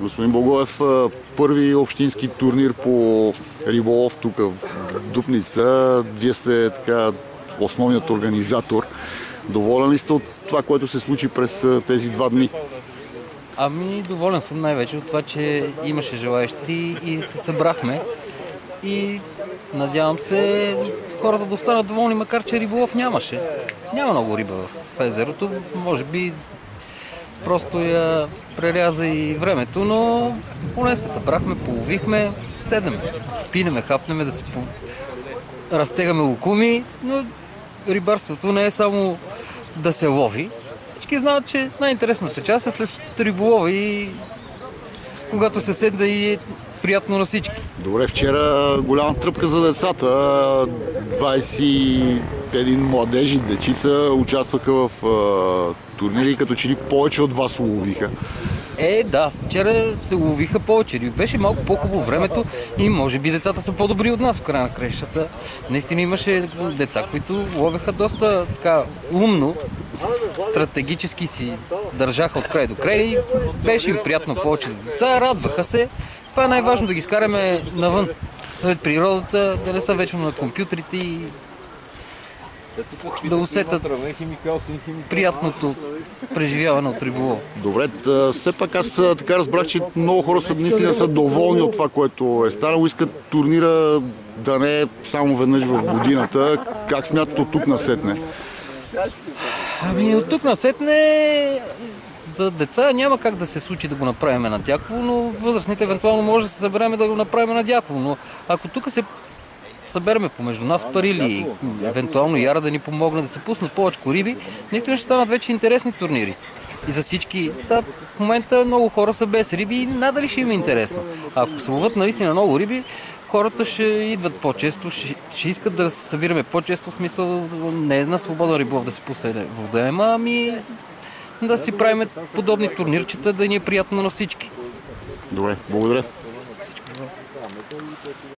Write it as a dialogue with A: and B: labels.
A: Господин Богоев, първи общински турнир по риболов тук в Дупница. Вие сте така основният организатор. Доволен ли сте от това, което се случи през тези 2 дни?
B: Ами, доволен съм най-вече от това, че имаше желаещи и се събрахме. И надявам се хората да останат доволни, макар че риболов нямаше. Няма много риба в езерото. Може би просто я преряза и времето, но поне се събрахме, половихме, седнем, пинеме, хапнеме, да се разтегаме лукуми, но рибарството не е само да се лови. Всички знаят, че най-интересната част е след риболова и когато се седна и е приятно на всички.
A: Добре, вчера голяма тръпка за децата. 21 младежи, дечица участваха в турнири, като че ли повече от вас уловиха.
B: Да, вчера се ловиха повече. Беше малко по-хубаво времето и може би децата са по-добри от нас в края на краищата. Наистина имаше деца, които ловеха доста така умно, стратегически си държаха от край до край и беше им приятно повече деца, радваха се. Това е най-важно, да ги скараме навън, сред природата, да не са вечно на компютрите и да усетят приятното преживяване от риболов.
A: Добре, все пак аз така разбрах, че много хора наистина са доволни от това, което е станало. Искат турнира да не е само веднъж в годината. Как смятат от тук насетне?
B: Ами от тук насетне за деца няма как да се случи да го направим на Дяково, но възрастните евентуално може да се съберем да го направим на Дяково. Но ако тук се събереме помежду нас пари или евентуално Яра да ни помогне да се пуснат повече риби, наистина ще станат вече интересни турнири. И за всички. Сега, в момента много хора са без риби и надали ще им е интересно. А ако се ловят наистина много риби, хората ще идват по-често, ще искат да се събираме по-често, в смисъл не на свободен риболов да се пусне водоема, ами да си правим подобни турнирчета, да ни е приятно на всички.
A: Добре, благодаря.